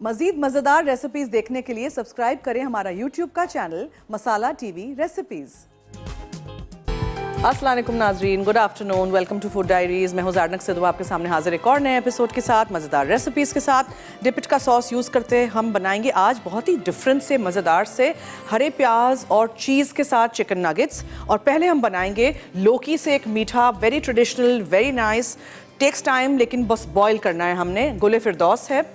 मजीद मजेदार रेसिपीज देखने के लिए सब्सक्राइब करें हमारा यूट्यूब का चैनल मसाला टीवी रेसिपीज। अस्सलाम वालेकुम नाजरीन, good afternoon, welcome to Food Diaries. मैं हूं ज़ारनक सिद्धू आपके सामने हाजिर एक और नए एपिसोड के साथ, मज़ेदार रेसिपीज़ के साथ। डिपिट का सॉस यूज़ करते हम बनाएंगे आज बहुत ही डिफरेंट से मज़ेदार से हरे प्याज और चीज़ के साथ चिकन नगेट्स। और पहले हम बनाएंगे लौकी से एक मीठा, very traditional, very nice, takes time लेकिन बस बॉयल करना है हमने। गुले फिरदौस है।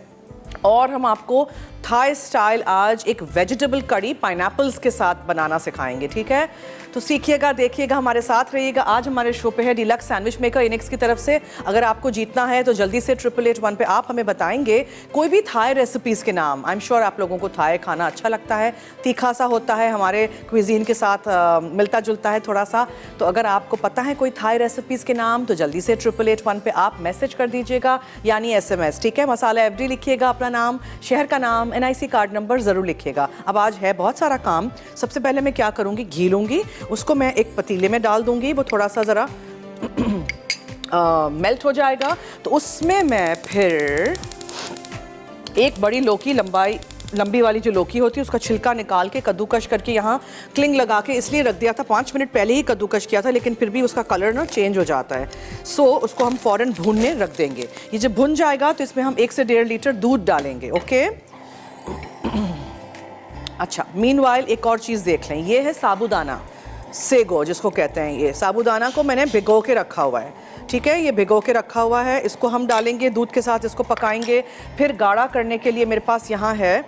और हम आपको थाई स्टाइल आज एक वेजिटेबल कड़ी पाइनएप्पल्स के साथ बनाना सिखाएंगे, ठीक है? तो सीखिएगा, देखिएगा, हमारे साथ रहिएगा। आज हमारे शो पे है डिलक्स सैंडविच मेकर इनिक्स की तरफ से। अगर आपको जीतना है तो जल्दी से 8881 पे आप हमें बताएंगे कोई भी थाई रेसिपीज़ के नाम। आई एम श्योर आप लोगों को थाई खाना अच्छा लगता है, तीखा सा होता है, हमारे क्विजीन के साथ मिलता जुलता है थोड़ा सा। तो अगर आपको पता है कोई थाई रेसिपीज़ के नाम तो जल्दी से 8881 पे आप मैसेज कर दीजिएगा, यानी SMS, ठीक है? मसाला FD लिखिएगा, अपना नाम, शहर का नाम, NIC कार्ड नंबर ज़रूर लिखिएगा। अब आज है बहुत सारा काम। सबसे पहले मैं क्या करूँगी, घी लूँगी, उसको मैं एक पतीले में डाल दूँगी, वो थोड़ा सा ज़रा मेल्ट हो जाएगा। तो उसमें मैं फिर एक बड़ी लौकी, लंबी वाली जो लौकी होती है उसका छिलका निकाल के कद्दूकश करके यहाँ क्लिंग लगा के इसलिए रख दिया था। 5 मिनट पहले ही कद्दूकश किया था, लेकिन फिर भी उसका कलर ना चेंज हो जाता है। सो उसको हम फ़ौरन भूनने रख देंगे। ये जब भुन जाएगा तो इसमें हम 1 से 1.5 लीटर दूध डालेंगे, ओके? अच्छा, मीनवाइल एक और चीज़ देख लें, ये है साबूदाना, सेगो जिसको कहते हैं। ये साबूदाना को मैंने भिगो के रखा हुआ है, ठीक है? ये भिगो के रखा हुआ है, इसको हम डालेंगे दूध के साथ, इसको पकाएंगे। फिर गाढ़ा करने के लिए मेरे पास यहाँ है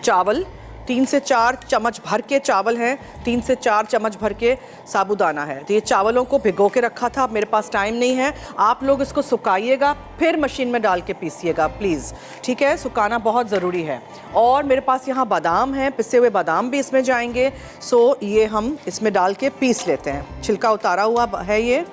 चावल, 3 से 4 चम्मच भर के चावल हैं, 3 से 4 चम्मच भर के साबूदाना है। तो ये चावलों को भिगो के रखा था, मेरे पास टाइम नहीं है। आप लोग इसको सुखाइएगा, फिर मशीन में डाल के पीसिएगा प्लीज़, ठीक है? सुखाना बहुत ज़रूरी है। और मेरे पास यहाँ बादाम हैं, पिसे हुए बादाम भी इसमें जाएंगे। सो ये हम इसमें डाल के पीस लेते हैं। छिलका उतारा हुआ है ये।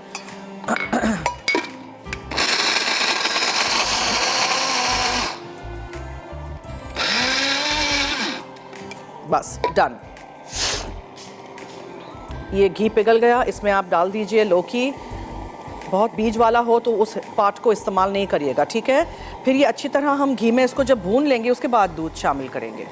बस डन। ये घी पिघल गया, इसमें आप डाल दीजिए लौकी। बहुत बीज वाला हो तो उस पार्ट को इस्तेमाल नहीं करिएगा, ठीक है? फिर ये अच्छी तरह हम घी में इसको जब भून लेंगे उसके बाद दूध शामिल करेंगे।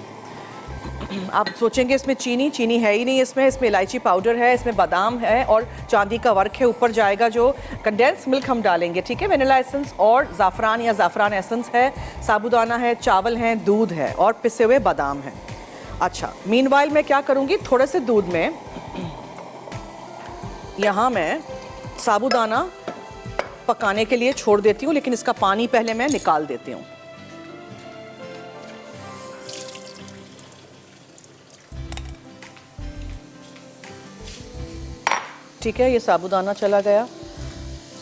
आप सोचेंगे इसमें चीनी है ही नहीं, इसमें इलायची पाउडर है, इसमें बादाम है और चांदी का वर्क है। ऊपर जाएगा जो कंडेंस मिल्क हम डालेंगे, ठीक है? वनीला एसेंस और ज़ाफ़रान या ज़ाफ़रान एसेंस है, साबूदाना है, चावल हैं, दूध है और पिसे हुए बादाम हैं। अच्छा, मीनवाइल मैं क्या करूँगी, थोड़े से दूध में यहाँ मैं साबूदाना पकाने के लिए छोड़ देती हूँ, लेकिन इसका पानी पहले मैं निकाल देती हूँ। ठीक है, ये साबूदाना चला गया।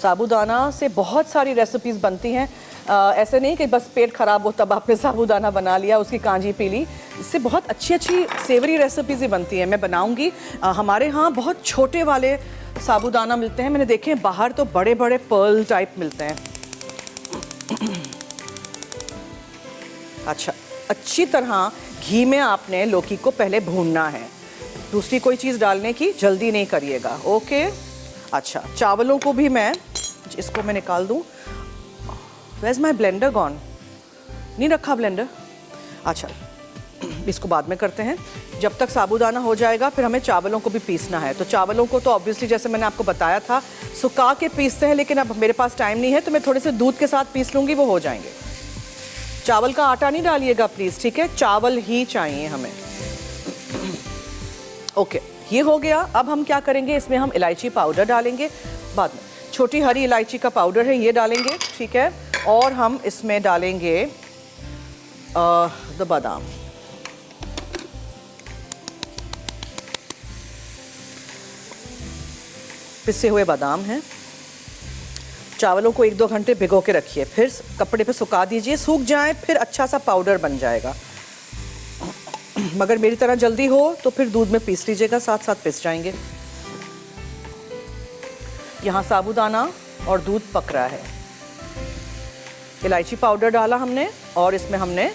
साबूदाना से बहुत सारी रेसिपीज़ बनती हैं। ऐसे नहीं कि बस पेट ख़राब हो तब आपने साबूदाना बना लिया, उसकी कांजी पी ली। इससे बहुत अच्छी सेवरी रेसिपीज़ ही बनती हैं। मैं बनाऊंगी। हमारे यहाँ बहुत छोटे वाले साबूदाना मिलते हैं, मैंने देखे हैं। बाहर तो बड़े बड़े पर्ल टाइप मिलते हैं। अच्छा, अच्छी तरह घी में आपने लौकी को पहले भूनना है, दूसरी कोई चीज़ डालने की जल्दी नहीं करिएगा, ओके? अच्छा, चावलों को भी मैं इसको मैं निकाल दूँ। Where's my blender gone? नहीं रखा ब्लेंडर। अच्छा, इसको बाद में करते हैं। जब तक साबूदाना हो जाएगा फिर हमें चावलों को भी पीसना है। तो चावलों को तो ऑब्वियसली जैसे मैंने आपको बताया था सुखा के पीसते हैं, लेकिन अब मेरे पास टाइम नहीं है तो मैं थोड़े से दूध के साथ पीस लूँगी, वो हो जाएंगे। चावल का आटा नहीं डालिएगा प्लीज़, ठीक है? चावल ही चाहिए हमें। ओके, ये हो गया। अब हम क्या करेंगे, इसमें हम इलायची पाउडर डालेंगे बाद में। छोटी हरी इलायची का पाउडर है, ये डालेंगे, ठीक है? और हम इसमें डालेंगे बादाम। पिसे हुए बादाम हैं। चावलों को 1-2 घंटे भिगो के रखिए, फिर कपड़े पे सुखा दीजिए, सूख जाए, फिर अच्छा सा पाउडर बन जाएगा। मगर मेरी तरह जल्दी हो तो फिर दूध में पीस लीजिएगा, साथ साथ पिस जाएंगे। यहाँ साबूदाना और दूध पक रहा है। इलायची पाउडर डाला हमने और इसमें हमने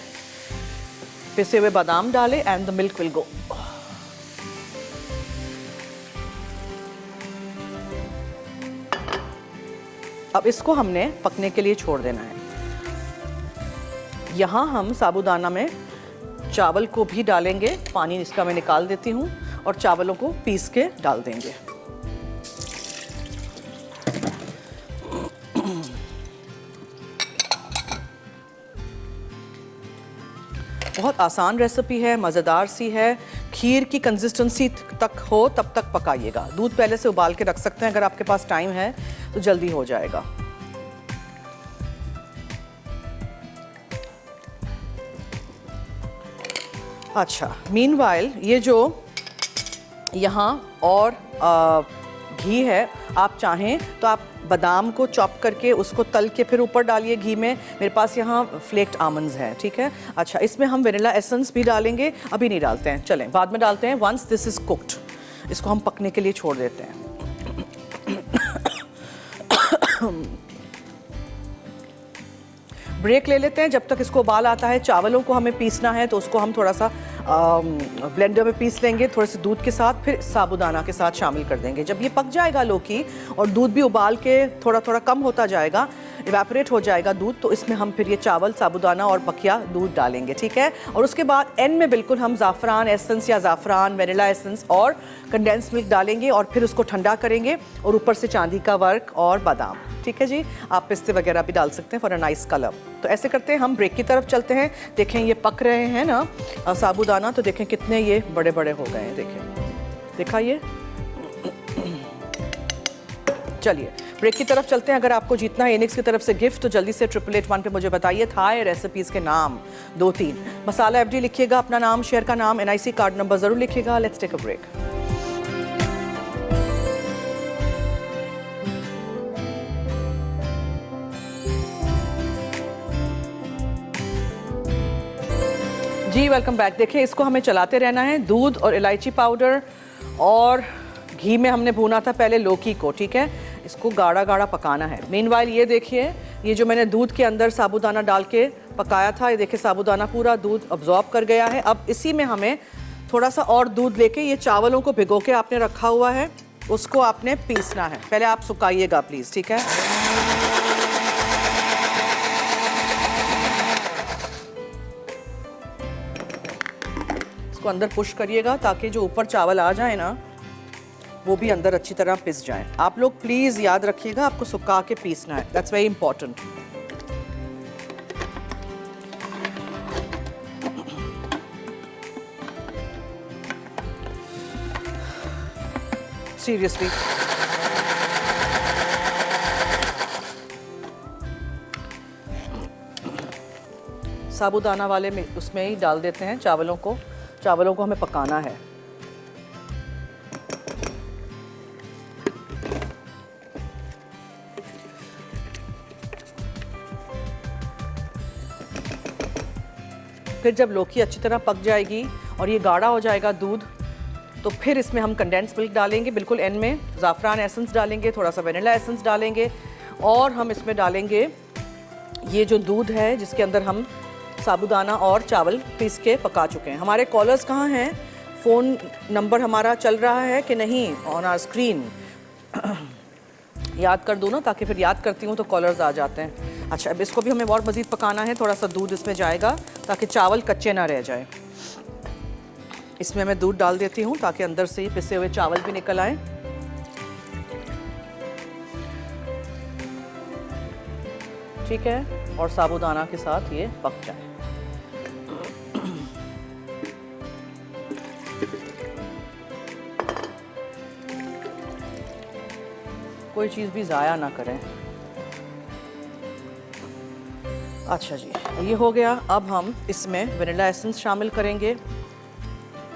पिसे हुए बादाम डाले and the milk will go. अब इसको हमने पकने के लिए छोड़ देना है। यहाँ हम साबूदाना में चावल को भी डालेंगे, पानी इसका मैं निकाल देती हूँ, और चावलों को पीस के डाल देंगे। बहुत आसान रेसिपी है, मज़ेदार सी है। खीर की कंसिस्टेंसी तक हो तब तक पकाइएगा। दूध पहले से उबाल के रख सकते हैं अगर आपके पास टाइम है तो जल्दी हो जाएगा। अच्छा, मीनवाइल ये जो यहाँ और घी है, आप चाहें तो आप बादाम को चॉप करके उसको तल के फिर ऊपर डालिए घी में। मेरे पास यहाँ फ्लेक्ड आमंड्स हैं, ठीक है। अच्छा, इसमें हम वेनिला एसेंस भी डालेंगे, अभी नहीं डालते हैं, चलें बाद में डालते हैं। वंस दिस इज़ कुक्ड, इसको हम पकने के लिए छोड़ देते हैं। ब्रेक ले लेते हैं जब तक इसको उबाल आता है। चावलों को हमें पीसना है तो उसको हम थोड़ा सा ब्लेंडर में पीस लेंगे थोड़े से दूध के साथ, फिर साबूदाना के साथ शामिल कर देंगे। जब ये पक जाएगा लौकी और दूध भी उबाल के थोड़ा थोड़ा कम होता जाएगा, इवेपोरेट हो जाएगा दूध, तो इसमें हम फिर ये चावल, साबूदाना और बकिया दूध डालेंगे, ठीक है। और उसके बाद एंड में बिल्कुल हम ज़ाफ़रान एसेंस या ज़ाफ़रान वेनिला एसेंस और कंडेंस मिल्क डालेंगे और फिर उसको ठंडा करेंगे, और ऊपर से चांदी का वर्क और बादाम, ठीक है जी। आप पिस्ते वगैरह भी डाल सकते हैं फॉर अ नाइस कलर। तो ऐसे करते हैं, हम ब्रेक की तरफ चलते हैं। देखें ये पक रहे हैं ना साबूदाना, तो देखें कितने ये बड़े बड़े हो गए हैं, देखें, देखा ये। चलिए ब्रेक की तरफ चलते हैं। अगर आपको जीतना है एनिक्स की तरफ से गिफ्ट तो जल्दी से 888 पे मुझे बताइए थाई रेसिपीज़ के नाम 2-3। मसाला एफडी लिखिएगा, अपना नाम, शेयर का नाम, NIC कार्ड नंबर ज़रूर लिखिएगा। Let's take a break. जी वेलकम बैक। देखिए इसको हमें चलाते रहना है। दूध और इलायची पाउडर और घी में हमने भूना था पहले लौकी को, ठीक है। इसको गाढ़ा गाढ़ा पकाना है। मीनवाइल ये देखिए, ये जो मैंने दूध के अंदर साबूदाना डाल के पकाया था, ये देखिए साबूदाना पूरा दूध अब्जॉर्ब कर गया है। अब इसी में हमें थोड़ा सा और दूध लेके ये चावलों को भिगो के आपने रखा हुआ है, उसको आपने पीसना है। पहले आप सुखाइएगा प्लीज़, ठीक है। इसको अंदर पुश करिएगा ताकि जो ऊपर चावल आ जाए ना वो भी अंदर अच्छी तरह पिस जाए। आप लोग प्लीज़ याद रखिएगा, आपको सुखा के पीसना है, दैट्स वेरी इंपॉर्टेंट। सीरियसली साबूदाना वाले में उसमें ही डाल देते हैं चावलों को हमें पकाना है। फिर जब लौकी अच्छी तरह पक जाएगी और ये गाढ़ा हो जाएगा दूध, तो फिर इसमें हम कंडेंस मिल्क डालेंगे, बिल्कुल एंड में ज़ाफ़रान एसेंस डालेंगे, थोड़ा सा वेनिला एसेंस डालेंगे, और हम इसमें डालेंगे ये जो दूध है जिसके अंदर हम साबूदाना और चावल पीस के पका चुके हैं। हमारे कॉलर्स कहाँ हैं? फ़ोन नंबर हमारा चल रहा है कि नहीं ऑन आवर स्क्रीन? याद कर दूँ ना, ताकि फिर याद करती हूँ तो कॉलर्स आ जाते हैं। अच्छा, अब इसको भी हमें और मज़ीद पकाना है, थोड़ा सा दूध इसमें जाएगा ताकि चावल कच्चे ना रह जाए। इसमें मैं दूध डाल देती हूँ ताकि अंदर से ही पिसे हुए चावल भी निकल आए। ठीक है, और साबूदाना के साथ ये पक जाए। कोई चीज़ भी ज़ाया ना करें। अच्छा जी, ये हो गया। अब हम इसमें वनीला एसेंस शामिल करेंगे,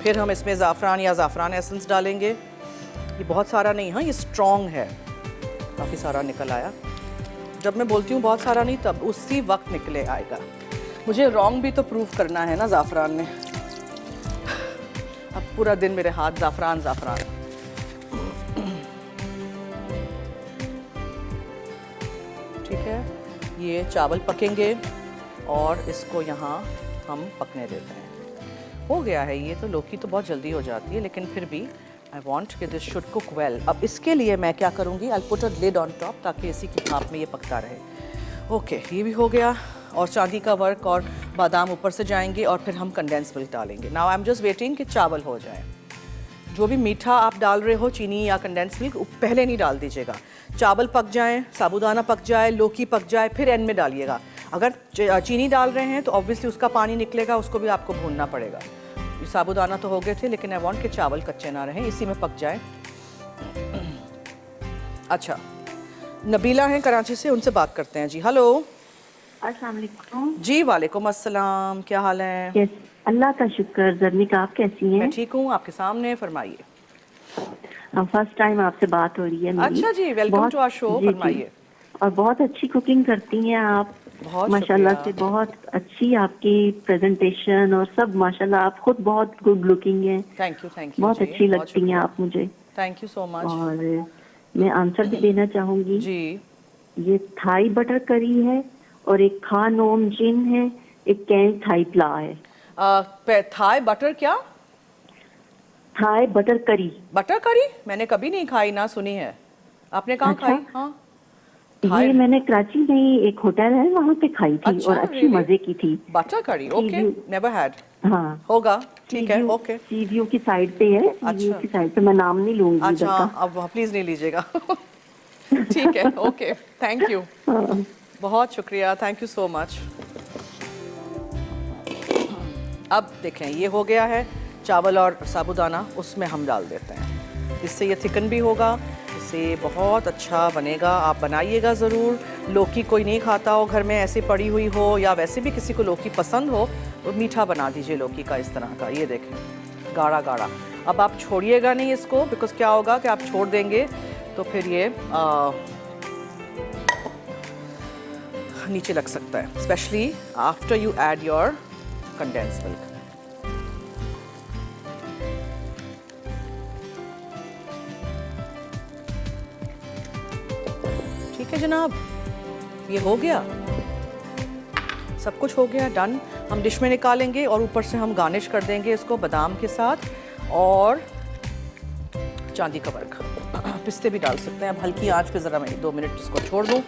फिर हम इसमें ज़ाफ़रान या ज़ाफ़रान एसेंस डालेंगे। ये बहुत सारा नहीं, हाँ ये स्ट्रॉन्ग है, काफ़ी सारा निकल आया। जब मैं बोलती हूँ बहुत सारा नहीं, तब उसी वक्त निकले आएगा। मुझे रॉन्ग भी तो प्रूव करना है ना ज़ाफ़रान में। अब पूरा दिन मेरे हाथ ज़ाफ़रान ज़ाफ़रान। ठीक है, ये चावल पकेंगे और इसको यहाँ हम पकने देते हैं। हो गया है ये तो। लौकी तो बहुत जल्दी हो जाती है, लेकिन फिर भी आई वॉन्ट कि दिस शुड कुक वेल। अब इसके लिए मैं क्या करूँगी, I put a lid on top ताकि इसी की भाप में ये पकता रहे। ओके, ये भी हो गया। और चांदी का वर्क और बादाम ऊपर से जाएंगे और फिर हम कंडेंस मिल्क डालेंगे। Now I am just waiting कि चावल हो जाए। जो भी मीठा आप डाल रहे हो, चीनी या कंडेंस मिल्क, पहले नहीं डाल दीजिएगा। चावल पक जाए, साबूदाना पक जाए, लौकी पक जाए, फिर एंड में डालिएगा। अगर चीनी डाल रहे हैं तो ऑब्वियसली उसका पानी निकलेगा, उसको भी आपको भूनना पड़ेगा। ये साबूदाना तो हो गए थे, लेकिन आई वांट के चावल कच्चे ना रहें, इसी में पक जाए। अच्छा, नबीला हैं कराची से, उनसे बात करते हैं जी। हेलो। अस्सलाम वालेकुम। जी वालेकुम अस्सलाम, क्या हाल है? अल्लाह का शुक्र। जर्निका, आप कैसी हैं? मैं ठीक हूँ, आपके सामने, फरमाइए। फर्स्ट टाइम आपसे बात हो रही है मेरी। अच्छा जी, वेलकम टू आवर शो, फरमाइए। और बहुत अच्छी कुकिंग करती हैं आप, बहुत माशाल्लाह शुक्रिया। से। बहुत अच्छी आपकी प्रेजेंटेशन और सब, माशाल्लाह। आप खुद बहुत गुड लुकिंग हैं। थैंक यू बहुत जी, अच्छी बहुत लगती हैं शुक्रिया। आप मुझे। Thank you so much. और मैं आंसर भी देना चाहूंगी जी। ये थाई बटर करी है, और एक खा नोम जिन है, एक कैन थाई प्ला है। थाई बटर क्या? थाई बटर करी। बटर करी मैंने कभी नहीं खाई, ना सुनी है। आपने कहाँ अच्छा। खाई? हाँ, ये मैंने कराची में ही एक होटल है, वहाँ पे खाई थी। अच्छा, और अच्छी really? मजे की थी। बटर करी, ओके, नेवर हैड। हाँ, होगा, ठीक है, ओके। सी व्यू की साइड पे है। सी व्यू अच्छा, की साइड पे, मैं नाम नहीं लूंगी इधर अच्छा, का। अब प्लीज नहीं लीजिएगा। ठीक है, ओके, थैंक यू, हाँ। बहुत शुक्रिया, थैंक यू सो मच। अब देखें, ये हो गया है चावल और साबूदाना, उसमें हम डाल देते हैं। इससे ये थिकन भी होगा, इससे बहुत अच्छा बनेगा। आप बनाइएगा ज़रूर। लौकी कोई नहीं खाता हो घर में, ऐसे पड़ी हुई हो, या वैसे भी किसी को लौकी पसंद हो तो मीठा बना दीजिए लौकी का, इस तरह का। ये देखें, गाढ़ा गाढ़ा। अब आप छोड़िएगा नहीं इसको, बिकॉज क्या होगा कि आप छोड़ देंगे तो फिर ये नीचे लग सकता है, specially after you add your condense milk. ठीक है जनाब, ये हो गया, सब कुछ हो गया, डन। हम डिश में निकालेंगे और ऊपर से हम गार्निश कर देंगे इसको बादाम के साथ और चांदी का वर्क। पिस्ते भी डाल सकते हैं। अब हल्की आंच पे ज़रा मैं 2 मिनट इसको छोड़ दूँ।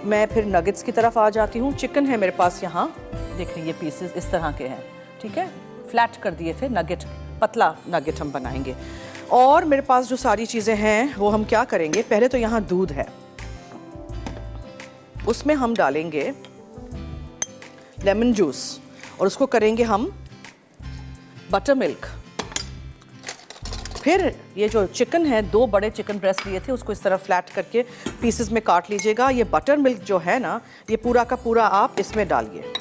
मैं फिर नगेट्स की तरफ आ जाती हूँ। चिकन है मेरे पास यहाँ, देखें ये पीसेस इस तरह के हैं, ठीक है, फ्लैट कर दिए थे नगेट, पतला नगेट हम बनाएंगे। और मेरे पास जो सारी चीज़ें हैं वो हम क्या करेंगे, पहले तो यहाँ दूध है, उसमें हम डालेंगे लेमन जूस और उसको करेंगे हम बटर मिल्क। फिर ये जो चिकन है, 2 बड़े चिकन ब्रेस्ट लिए थे, उसको इस तरह फ्लैट करके पीसेस में काट लीजिएगा। ये बटर मिल्क जो है ना, ये पूरा का पूरा आप इसमें डालिए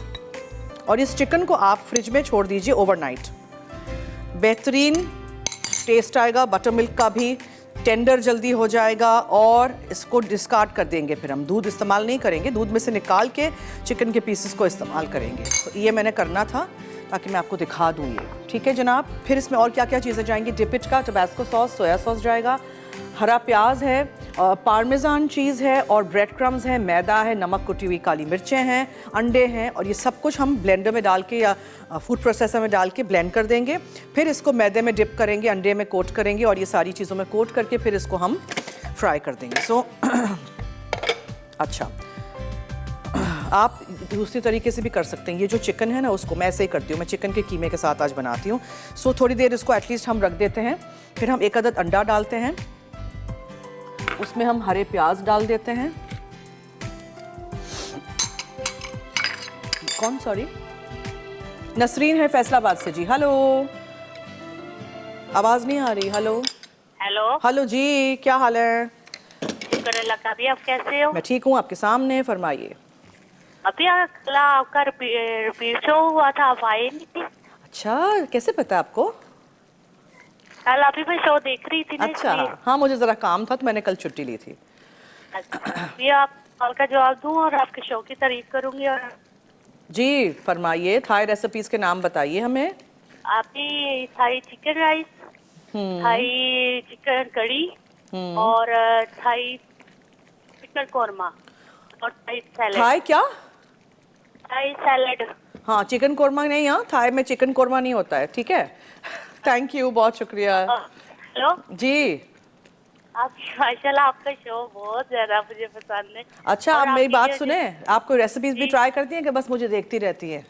और इस चिकन को आप फ्रिज में छोड़ दीजिए ओवरनाइट। बेहतरीन टेस्ट आएगा बटर मिल्क का भी, टेंडर जल्दी हो जाएगा। और इसको डिस्कार्ड कर देंगे, फिर हम दूध इस्तेमाल नहीं करेंगे, दूध में से निकाल के चिकन के पीसेस को इस्तेमाल करेंगे। तो ये मैंने करना था ताकि मैं आपको दिखा दूँ ये, ठीक है जनाब। फिर इसमें और क्या क्या चीज़ें जाएंगी, डिपिट का टबास्को सॉस, सोया सॉस जाएगा, हरा प्याज है, पार्मेज़ान चीज़ है, और ब्रेड क्रम्स है, मैदा है, नमक, कुटी हुई काली मिर्चें हैं, अंडे हैं, और ये सब कुछ हम ब्लेंडर में डाल के या फूड प्रोसेसर में डाल के ब्लेंड कर देंगे। फिर इसको मैदे में डिप करेंगे, अंडे में कोट करेंगे, और ये सारी चीज़ों में कोट करके फिर इसको हम फ्राई कर देंगे। सो अच्छा, आप दूसरी तरीके से भी कर सकते हैं। ये जो चिकन है ना, उसको मैं ऐसे ही करती हूँ, मैं चिकन के कीमे के साथ आज बनाती हूँ। सो थोड़ी देर इसको एटलीस्ट हम रख देते हैं, फिर हम 1 अदद अंडा डालते हैं, उसमें हम हरे प्याज डाल देते हैं। कौन, सॉरी, नसरीन है फैसलाबाद से जी। हेलो, आवाज़ नहीं आ रही। हेलो हेलो हेलो जी, क्या हाल है? शुक्र अल्लाह का। अभी आप कैसे हो? मैं ठीक हूँ, आपके सामने, फरमाइए। अभी कल आपका रिपीट शो हुआ था, आप आए नहीं थे। अच्छा, कैसे पता आपको? कल अभी मैं शो देख रही थी ना, अच्छा, इसलिए। हाँ, मुझे ज़रा काम था तो मैंने कल छुट्टी ली थी। अच्छा, ये आप कॉल का जवाब दूं और आपके शो की तारीफ करूंगी। और जी फरमाइए, थाई रेसिपीज़ के नाम बताइए हमें। आपकी Thai chicken rice, Thai chicken curry, और थाई चिकन कोरमा, और थाई सैलेड। थाई क्या? Thai salad. हाँ, चिकन कोरमा नहीं, हाँ, थाई में चिकन कोरमा नहीं होता है, ठीक है। थैंक यू, बहुत शुक्रिया। हेलो जी, आप माशाल्लाह, आपका शो बहुत ज्यादा मुझे पसंद है। अच्छा, और आप मेरी आपकी बात जो- सुने, आपको रेसिपीज़ भी ट्राई करती हैं कि बस मुझे देखती रहती हैं?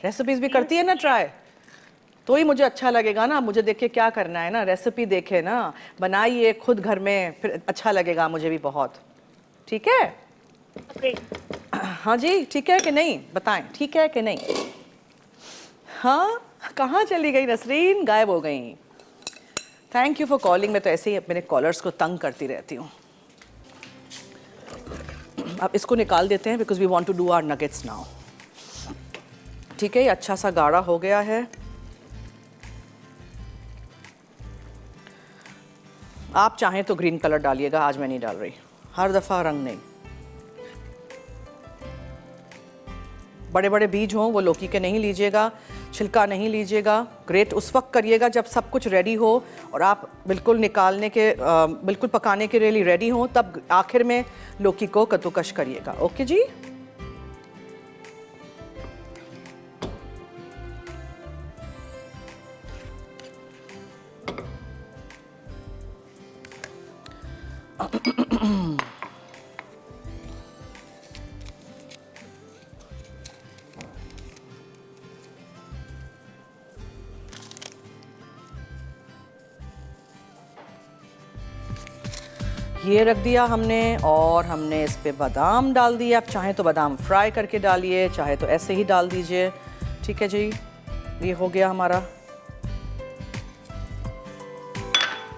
रेसिपीज भी करती है ना ट्राई, तो ही मुझे अच्छा लगेगा ना। मुझे देख के क्या करना है ना, रेसिपी देखे ना, बनाइए खुद घर में, फिर अच्छा लगेगा मुझे भी बहुत। ठीक है? हाँ जी, ठीक है कि नहीं बताएं, ठीक है कि नहीं? हाँ, कहाँ चली गई नसरीन, गायब हो गई। Thank you for calling. मैं तो ऐसे ही अपने कॉलर्स को तंग करती रहती हूँ। अब इसको निकाल देते हैं because we want to do our nuggets now. ठीक है, ये अच्छा सा गाढ़ा हो गया है। आप चाहें तो ग्रीन कलर डालिएगा, आज मैं नहीं डाल रही, हर दफ़ा रंग नहीं। बड़े बड़े बीज हों वो लौकी के नहीं लीजिएगा, छिलका नहीं लीजिएगा। ग्रेट उस वक्त करिएगा जब सब कुछ रेडी हो और आप बिल्कुल निकालने के बिल्कुल पकाने के लिए रेडी हो, तब आखिर में लौकी को कद्दूकश करिएगा। ओके जी। ये रख दिया हमने और हमने इस पे बादाम डाल दिए। आप चाहें तो बादाम फ्राई करके डालिए, चाहे तो ऐसे ही डाल दीजिए। ठीक है जी, ये हो गया हमारा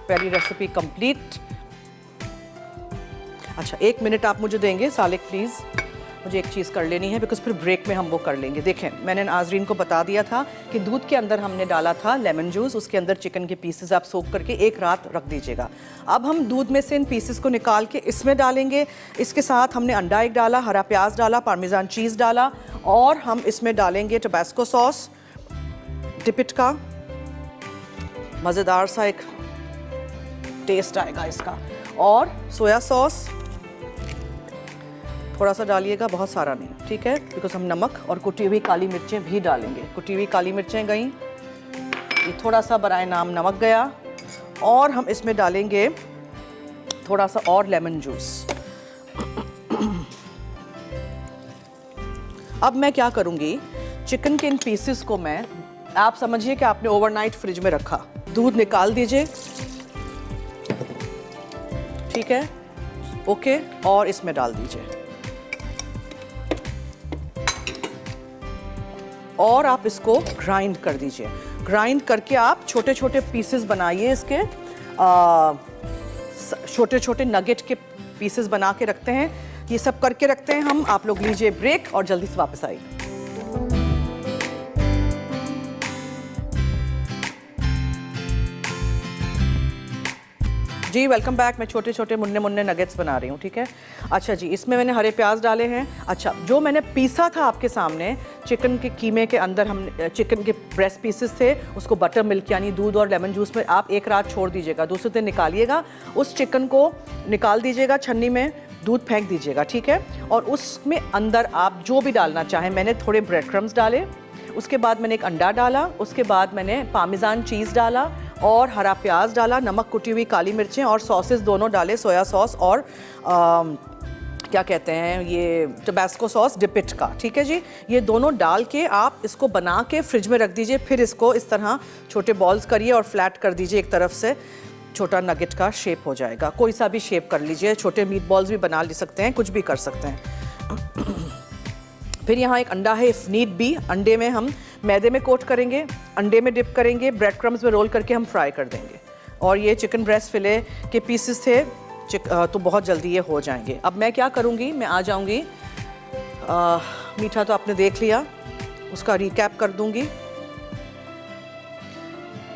पहली रेसिपी कंप्लीट। अच्छा, 1 मिनट आप मुझे देंगे सालिक प्लीज़, मुझे एक चीज़ कर लेनी है बिकॉज फिर ब्रेक में हम वो कर लेंगे। देखें, मैंने नाजरीन को बता दिया था कि दूध के अंदर हमने डाला था लेमन जूस, उसके अंदर चिकन के पीसेस आप सोक करके 1 रात रख दीजिएगा। अब हम दूध में से इन पीसेस को निकाल के इसमें डालेंगे। इसके साथ हमने अंडा एक डाला, हरा प्याज डाला, पार्मेजान चीज़ डाला और हम इसमें डालेंगे टबास्को सॉस, डिपिट का मज़ेदार सा एक टेस्ट आएगा इसका, और सोया सॉस थोड़ा सा डालिएगा, बहुत सारा नहीं, ठीक है, बिकॉज हम नमक और कुटी हुई काली मिर्चें भी डालेंगे। कुटी हुई काली मिर्चें गई, ये थोड़ा सा बराए नाम नमक गया, और हम इसमें डालेंगे थोड़ा सा और लेमन जूस। अब मैं क्या करूँगी, चिकन के इन पीसेस को मैं, आप समझिए कि आपने ओवरनाइट फ्रिज में रखा, दूध निकाल दीजिए, ठीक है, ओके, और इसमें डाल दीजिए और आप इसको ग्राइंड कर दीजिए। ग्राइंड करके आप छोटे छोटे पीसेस बनाइए इसके, छोटे छोटे नगेट के पीसेस बना के रखते हैं। ये सब करके रखते हैं हम। आप लोग लीजिए ब्रेक और जल्दी से वापस आइए। जी वेलकम बैक। मैं छोटे छोटे मुन्ने मुन्ने नगेट्स बना रही हूँ, ठीक है। अच्छा जी, इसमें मैंने हरे प्याज डाले हैं। अच्छा, जो मैंने पीसा था आपके सामने चिकन के कीमे के अंदर, हमने चिकन के ब्रेस्ट पीसेस थे, उसको बटर मिल्क यानी दूध और लेमन जूस में आप 1 रात छोड़ दीजिएगा, दूसरे दिन निकालिएगा। उस चिकन को निकाल दीजिएगा छन्नी में, दूध फेंक दीजिएगा, ठीक है। और उसमें अंदर आप जो भी डालना चाहें, मैंने थोड़े ब्रेड क्रम्स डाले, उसके बाद मैंने एक अंडा डाला, उसके बाद मैंने पार्मेजान चीज़ डाला और हरा प्याज डाला, नमक, कुटी हुई काली मिर्चें और सॉसेस दोनों डाले, सोया सॉस और क्या कहते हैं ये टबास्को सॉस डिपिट का, ठीक है जी। ये दोनों डाल के आप इसको बना के फ्रिज में रख दीजिए। फिर इसको इस तरह छोटे बॉल्स करिए और फ्लैट कर दीजिए, एक तरफ से छोटा नगेट का शेप हो जाएगा। कोई सा भी शेप कर लीजिए, छोटे मीट बॉल्स भी बना ले सकते हैं, कुछ भी कर सकते हैं। फिर यहाँ एक अंडा है, इफ़ नीड बी, अंडे में हम मैदे में कोट करेंगे, अंडे में डिप करेंगे, ब्रेड क्रम्स में रोल करके हम फ्राई कर देंगे। और ये चिकन ब्रेस्ट फिले के पीसेस थे, तो बहुत जल्दी ये हो जाएंगे। अब मैं क्या करूँगी, मैं आ जाऊँगी, मीठा तो आपने देख लिया, उसका रिकैप कर दूँगी।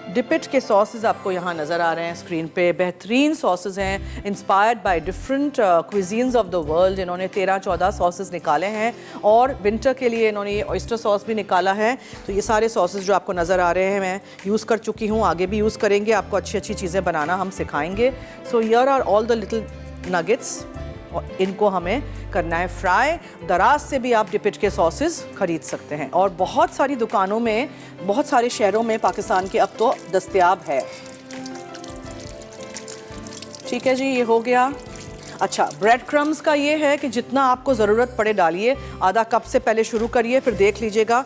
डिपिट के सॉसेज आपको यहाँ नज़र आ रहे हैं स्क्रीन पे, बेहतरीन सॉसेज हैं, inspired by different cuisines of the world. इन्होंने 13-14 सॉसेज निकाले हैं और विंटर के लिए इन्होंने ये ऑयस्टर सॉस भी निकाला है। तो ये सारे सॉसेज जो आपको नज़र आ रहे हैं मैं यूज़ कर चुकी हूँ, आगे भी यूज़ करेंगे, आपको अच्छी अच्छी चीज़ें बनाना हम सिखाएंगे। So here are all the little nuggets, और इनको हमें करना है फ्राई। दराज से भी आप डिपिट के सॉसेस खरीद सकते हैं और बहुत सारी दुकानों में, बहुत सारे शहरों में पाकिस्तान के अब तो दस्तयाब है। ठीक है जी, ये हो गया। अच्छा, ब्रेड क्रम्स का ये है कि जितना आपको ज़रूरत पड़े डालिए, आधा कप से पहले शुरू करिए, फिर देख लीजिएगा।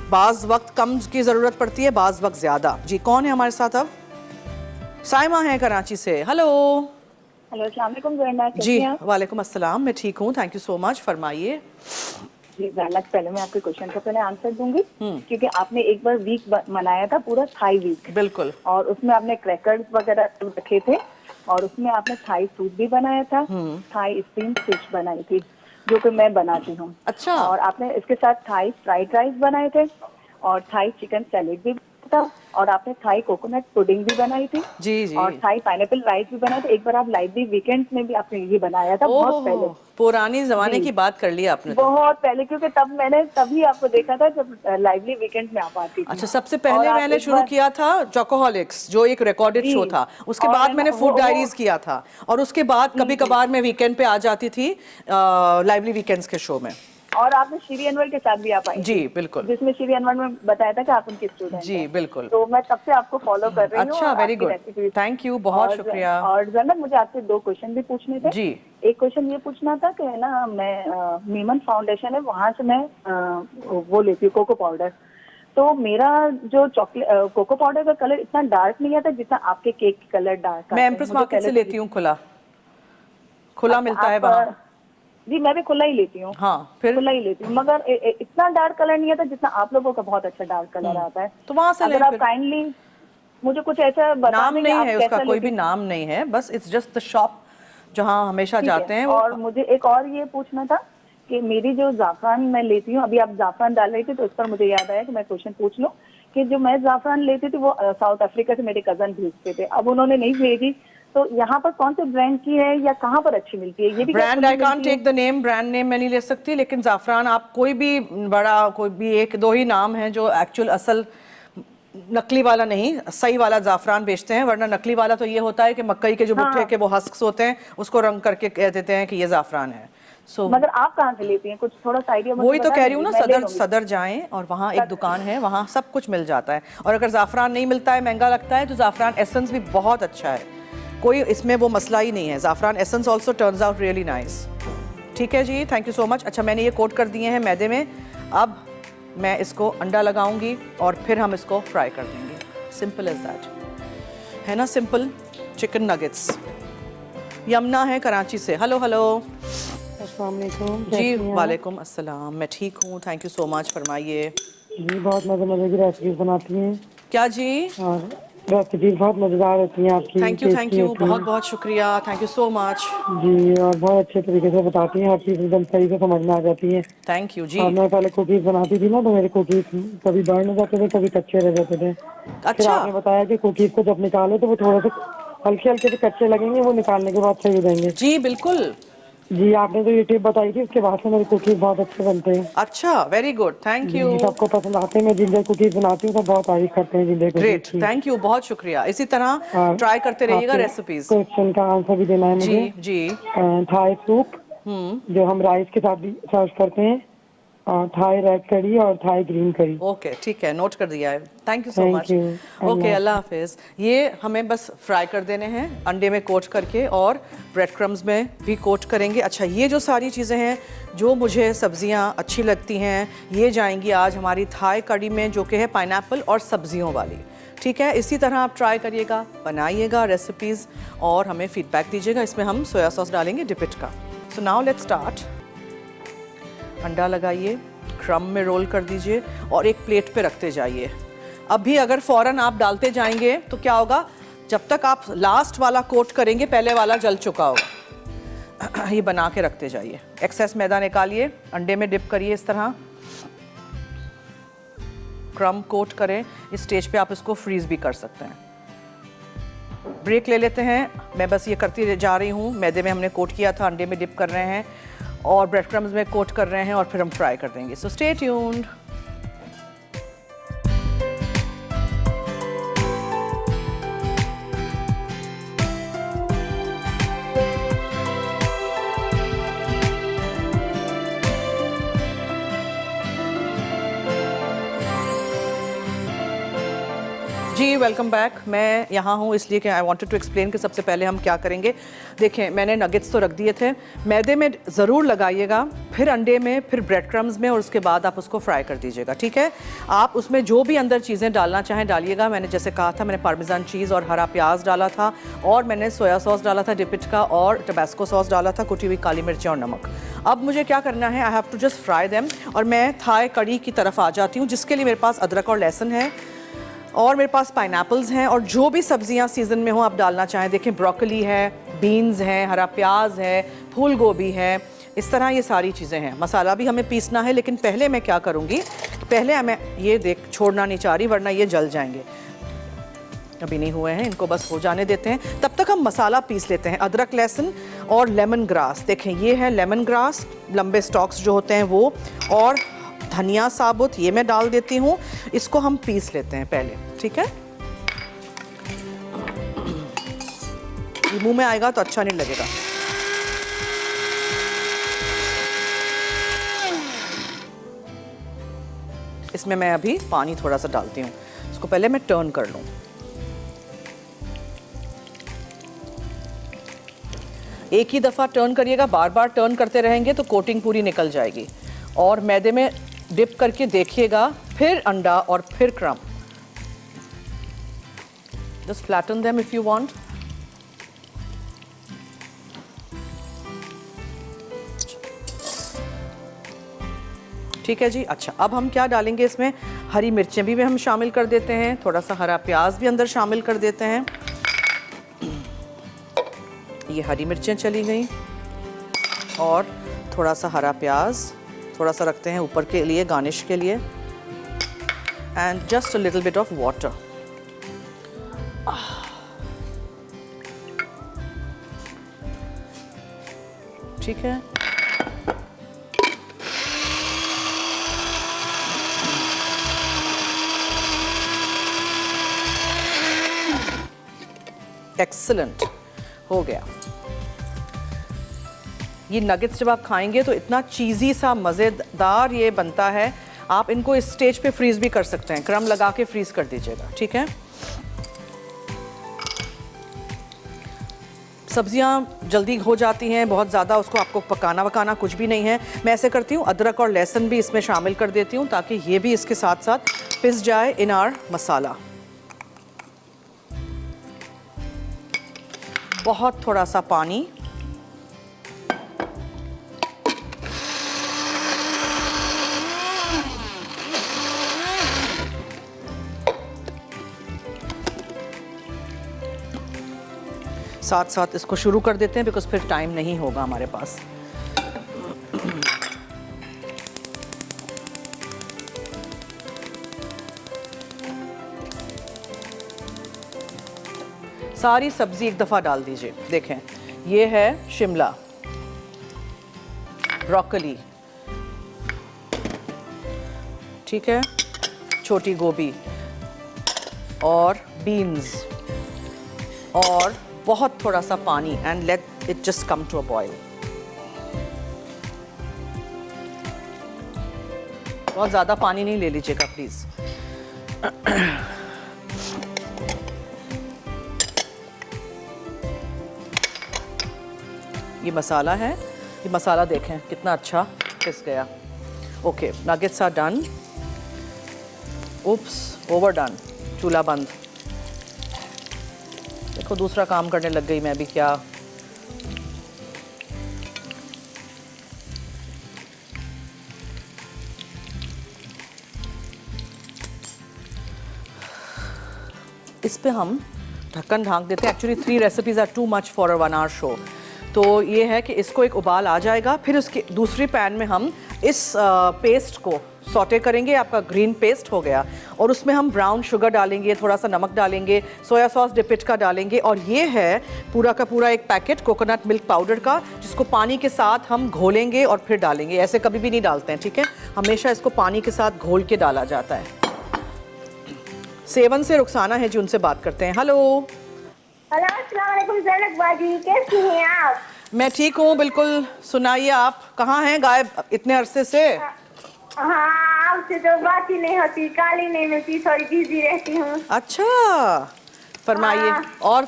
बाज़ वक्त कम की ज़रूरत पड़ती है, बाज़ वक्त ज़्यादा। जी, कौन है हमारे साथ अब? साइमा है कराची से। हेलो। हेलो, अस्सलाम वालेकुम ज़ैनब, कैसी जी, हैं आप? वालेकुम अस्सलाम, मैं ठीक हूँ, थैंक यू सो मच। फरमाइए। जी ज़ैनब, पहले मैं आपके क्वेश्चन का पहले आंसर दूंगी, क्योंकि आपने एक बार वीक मनाया था, पूरा थाई वीक, बिल्कुल। और उसमें आपने क्रैकर्स वगैरह रखे थे, और उसमें आपने थाई सूप भी बनाया था, थाई स्टीम फिश बनाई थी, जो कि मैं बनाती हूँ। अच्छा। और आपने इसके साथ थाई फ्राइड राइस बनाए थे, और थाई चिकन सैलेड भी था, और आपने थाई कोकोनट पुडिंग भी बनाई थी, जी जी। और थाई पाइनएप्पल राइस भी बनाया था। एक बार आप लाइवली वीकेंड में भी आपने ये बनाया था, बहुत पहले, पुरानी जमाने जी। की बात कर ली आपने तो। बहुत पहले, क्योंकि तब मैंने तभी आपको देखा था जब लाइवली वीकेंड में आप आती थी। अच्छा, सबसे और पहले आप मैंने एक शुरू बार- किया था चोकोहॉलिक्स, जो एक रिकॉर्डेड जी। शो था। उसके और बाद मैंने फूड वो- डायरीज किया था, और उसके बाद कभी कभार मैं वीकेंड पे आ जाती थी लाइवली वीकेंड्स के शो में। और आपने श्री अनवर के साथ भी आप आई जी थी, बिल्कुल। जिसमें श्री अनवर में बताया था कि आप उनकी स्टूडेंट जी हैं। बिल्कुल। तो मैं तब से आपको फॉलो कर रही हूँ। अच्छा, और वेरी आपकी गुड, रेसिपीज। थैंक यू, बहुत और शुक्रिया। और जनाब, मुझे आपसे 2 क्वेश्चन भी पूछने थे। जी। एक क्वेश्चन ये पूछना था कि है ना, मैं मीमन फाउंडेशन है, वहाँ से मैं वो लेती हूँ कोको पाउडर। तो मेरा जो चॉकलेट कोको पाउडर का कलर इतना डार्क नहीं आता जितना आपके केक की कलर डार्क आता मैं है। एम्प्रेस मुझे मार्केट से पहले तो- लेती हूँ, खुला खुला अच्छा, मिलता है आप, वहाँ। जी, मैं भी खुला ही लेती हूँ। हाँ, फिर खुला ही लेती हूँ, मगर इतना डार्क कलर नहीं आता जितना आप लोगों का बहुत अच्छा डार्क कलर आता है। तो वहाँ से लें अगर आप फिर। काइंडली मुझे कुछ ऐसा बता नाम दें कि नहीं आप है उसका, कैसा कोई भी लेती हैं। नाम नहीं है, बस इट्स जस्ट द शॉप जहाँ हमेशा ठीक जाते है। हैं वो। और मुझे एक और ये पूछना था कि मेरी जो जाफरान मैं लेती हूँ, अभी आप जाफरान डाल रही थी तो इस पर मुझे याद आया कि मैं क्वेश्चन पूछ लूँ कि जो मैं जाफरान लेती थी वो साउथ अफ्रीका से मेरे कजन भेजते थे, अब उन्होंने नहीं भेजी, तो यहाँ पर कौन से ब्रांड की है या कहाँ पर अच्छी मिलती है, ये भी क्या ब्रांड खुली आई कांट मिलती है? Take the name, brand name मैं नहीं ले सकती, लेकिन जाफरान आप कोई भी बड़ा, कोई भी 1-2 ही नाम है जो एक्चुअल असल नकली वाला नहीं, सही वाला जाफरान बेचते हैं। वरना नकली वाला तो ये होता है कि मकई के जो भुट्टे हाँ। के वो हस्क्स होते हैं, उसको रंग करके कह देते हैं कि ये जाफरान है। सो मगर आप कहाँ से लेती हैं, कुछ थोड़ा सा आइडिया मुझे वही तो बता कह रही हूँ ना, दीजिए, मैं ले सदर लूंगी। सदर जाएं और वहाँ एक दुकान है, वहाँ सब कुछ मिल जाता है। और अगर जाफरान नहीं मिलता है, महंगा लगता है, तो जाफरान एसेंस भी बहुत अच्छा है, कोई इसमें वो मसला ही नहीं है। जाफरान essence also turns out really nice. ठीक है जी, थैंक यू सो मच। अच्छा, मैंने ये कोट कर दिए हैं मैदे में, अब मैं इसको अंडा लगाऊंगी और फिर हम इसको फ्राई कर देंगे। सिंपल एज दैट, है ना, सिंपल। Chicken nuggets. यमुना है कराची से। Hello hello. अस्सलाम वालेकुम। जी, वालेकुम अस्सलाम, मैं ठीक हूँ, थैंक यू सो मच। फरमाइए। जी, बहुत मज़े मज़े की रेसिपीज बनाती हैं, क्या जी? और रेसिपीज बहुत मज़ेदार होती हैं आपकी। थैंक टेस्टी यू, होती हैं। बहुत बहुत शुक्रिया, थैंक यू सो मच। जी, और बहुत अच्छे तरीके से बताती हैं, हर चीज़ एकदम सही से समझ में आ जाती है। थैंक यू जी। और मैं पहले कुकीज़ बनाती थी ना, तो मेरे कुकीज़ कभी बर्न हो जाते थे, कभी कच्चे रह जाते थे। फिर अच्छा, आपने बताया कि कुकीज़ को जब निकालो तो वो थोड़े से हल्के हल्के से कच्चे लगेंगे, वो निकालने के बाद सही हो जाएंगे। जी बिल्कुल। जी, आपने जो ये टिप बताई थी, उसके बाद से मेरे कुकीज़ बहुत अच्छे बनते हैं। अच्छा, वेरी गुड, थैंक जी, यू। सबको पसंद आते हैं। मैं जिंजर कुकीज़ बनाती हूँ तो बहुत तारीफ करते हैं जिंजर कुकीज़ ग्रेट, की। थैंक यू, बहुत शुक्रिया। इसी तरह और ट्राई करते रहिएगा आपके रेसिपीज। क्वेश्चन का आंसर भी देना है जी मुझे। जी। थाई सूप, जो हम राइस के साथ भी सर्व करते हैं, और थाई रेड करी और थाई ग्रीन करी। ओके, ठीक है, नोट कर दिया है, thank you so Thank much. you. Okay, Allah Allah हाफिज़। ये हमें बस फ्राई कर देने हैं अंडे में कोट करके, और ब्रेड क्रम्स में भी कोट करेंगे। अच्छा, ये जो सारी चीज़ें हैं जो मुझे सब्जियां अच्छी लगती हैं, ये जाएंगी आज हमारी थाई कड़ी में, जो कि है पाइनएप्पल और सब्जियों वाली। ठीक है, इसी तरह आप ट्राई करिएगा, बनाइएगा रेसिपीज़ और हमें फीडबैक दीजिएगा। इसमें हम सोया सॉस डालेंगे डिपिट का। So now let's start. अंडा लगाइए, क्रम में रोल कर दीजिए और एक प्लेट पे रखते जाइए। अभी अगर फ़ौरन आप डालते जाएंगे तो क्या होगा, जब तक आप लास्ट वाला कोट करेंगे पहले वाला जल चुका होगा। ये बना के रखते जाइए। एक्सेस मैदा निकालिए, अंडे में डिप करिए इस तरह, क्रम कोट करें। इस स्टेज पे आप इसको फ्रीज भी कर सकते हैं। ब्रेक ले लेते हैं, मैं बस ये करती जा रही हूँ। मैदे में हमने कोट किया था, अंडे में डिप कर रहे हैं और ब्रेड क्रम्स में कोट कर रहे हैं, और फिर हम फ्राई कर देंगे। So stay tuned. जी वेलकम बैक। मैं यहाँ हूँ इसलिए कि आई वांटेड टू एक्सप्लेन कि सबसे पहले हम क्या करेंगे। देखें, मैंने नगेट्स तो रख दिए थे, मैदे में ज़रूर लगाइएगा, फिर अंडे में, फिर ब्रेड क्रम्स में, और उसके बाद आप उसको फ्राई कर दीजिएगा, ठीक है। आप उसमें जो भी अंदर चीज़ें डालना चाहें डालिएगा। मैंने जैसे कहा था, मैंने पार्मेजान चीज़ और हरा प्याज डाला था, और मैंने सोया सॉस डाला था डिपिट का, और टबास्को सॉस डाला था, कुटी हुई काली मिर्चें और नमक। अब मुझे क्या करना है, I have to just fry them. और मैं थाई कड़ी की तरफ आ जाती हूँ, जिसके लिए मेरे पास अदरक और लहसुन है, और मेरे पास पाइनएप्पल्स हैं, और जो भी सब्जियां सीज़न में हो आप डालना चाहें। देखें, ब्रोकली है, बीन्स हैं, हरा प्याज है, फूल गोभी है, इस तरह ये सारी चीज़ें हैं। मसाला भी हमें पीसना है, लेकिन पहले मैं क्या करूँगी, पहले मैं ये छोड़ना नहीं चाह रही, वरना ये जल जाएंगे। अभी नहीं हुए हैं, इनको बस हो जाने देते हैं। तब तक हम मसाला पीस लेते हैं। अदरक, लहसुन और लेमन ग्रास। देखें, ये है लेमन ग्रास, लंबे स्टॉक्स जो होते हैं वो, और धनिया साबुत ये मैं डाल देती हूँ। इसको हम पीस लेते हैं पहले, ठीक है। ये मुंह में आएगा तो अच्छा नहीं लगेगा। इसमें मैं अभी पानी थोड़ा सा डालती हूँ। इसको पहले मैं टर्न कर लूँ। एक ही दफ़ा टर्न करिएगा, बार बार टर्न करते रहेंगे तो कोटिंग पूरी निकल जाएगी। और मैदे में डिप करके देखिएगा, फिर अंडा और फिर crumb. Just flatten them if you want. ठीक है जी। अच्छा, अब हम क्या डालेंगे इसमें, हरी मिर्चें भी हम शामिल कर देते हैं, थोड़ा सा हरा प्याज भी अंदर शामिल कर देते हैं। ये हरी मिर्चें चली गई, और थोड़ा सा हरा प्याज, थोड़ा सा रखते हैं ऊपर के लिए, गार्निश के लिए, and just a little bit of water. ठीक है। एक्सीलेंट, हो गया। ये नगेट्स जब आप खाएंगे तो इतना चीज़ी सा मज़ेदार ये बनता है। आप इनको इस स्टेज पे फ्रीज़ भी कर सकते हैं, क्रम लगा के फ्रीज़ कर दीजिएगा, ठीक है। सब्जियां जल्दी हो जाती हैं, बहुत ज़्यादा उसको आपको पकाना कुछ भी नहीं है। मैं ऐसे करती हूँ, अदरक और लहसुन भी इसमें शामिल कर देती हूँ, ताकि ये भी इसके साथ साथ पिस जाए इन आवर मसाला। बहुत थोड़ा सा पानी, साथ साथ इसको शुरू कर देते हैं, बिकॉज फिर टाइम नहीं होगा हमारे पास। सारी सब्जी एक दफ़ा डाल दीजिए। देखें, ये है शिमला, ब्रोकली, ठीक है, छोटी गोभी और बीन्स, और बहुत थोड़ा सा पानी, and let it just come to a boil. बहुत ज़्यादा पानी नहीं ले लीजिएगा प्लीज़। ये मसाला है, ये मसाला देखें कितना अच्छा पिस गया। Okay, nuggets are done. Oops, over done. चूल्हा बंद। देखो, दूसरा काम करने लग गई मैं भी। क्या इस पे हम ढक्कन ढांक देते हैं। Actually 3 recipes are too much for a 1 hour show. तो ये है कि इसको एक उबाल आ जाएगा, फिर उसके दूसरी पैन में हम इस पेस्ट को सौटे करेंगे। आपका ग्रीन पेस्ट हो गया, और उसमें हम ब्राउन शुगर डालेंगे, थोड़ा सा नमक डालेंगे, सोया सॉस डिपिट का डालेंगे, और ये है पूरा का पूरा एक पैकेट कोकोनट मिल्क पाउडर का, जिसको पानी के साथ हम घोलेंगे और फिर डालेंगे। ऐसे कभी भी नहीं डालते हैं, ठीक है, हमेशा इसको पानी के साथ घोल के डाला जाता है। सेवन से रुखसाना है जी, उनसे बात करते हैं। हेलो। हेलो, अस्सलाम वालेकुम ज़ैनब बाजी, कैसी हैं आप? मैं ठीक हूँ, बिल्कुल। सुनाइए, आप कहाँ हैं गायब इतने अरसे से? हाँ, आपसे तो बात ही नहीं होती, काली नहीं मिलती, थोड़ी बिजी रहती हूँ। अच्छा, फरमाइए। हाँ। और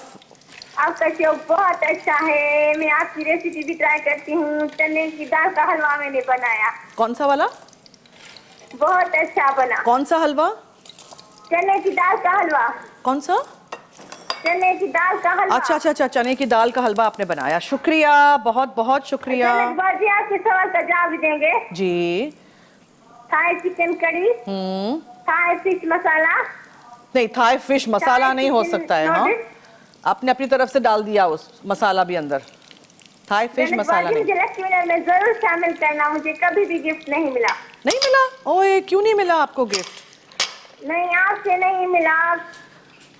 आपका शो बहुत अच्छा है, मैं आपकी रेसिपी भी ट्राई करती हूँ। चने की दाल का हलवा मैंने बनाया, कौन सा वाला? बहुत अच्छा बना। कौन सा हलवा? चने की दाल का हलवा। कौन सा? चने की दाल का हलवा। अच्छा अच्छा अच्छा, चने की दाल का हलवा आपने बनाया, शुक्रिया, बहुत बहुत शुक्रिया। जनक बाजी आपके सवाल का जवाब देंगे। जी। Thai chicken curry, Thai fish masala. नहीं, थाई फिश मसाला नहीं हो चिकन सकता है। हाँ, नूडल्स। आपने अपनी तरफ से डाल दिया उस मसाला भी अंदर। थाई फिश जनक मसाला बाजी नहीं। मुझे लक्ष्मी नगर में जरूर शामिल करना, मुझे कभी भी गिफ्ट नहीं मिला। नहीं मिला? ओए, क्यों नहीं मिला आपको गिफ्ट? नहीं, आपसे नहीं मिला।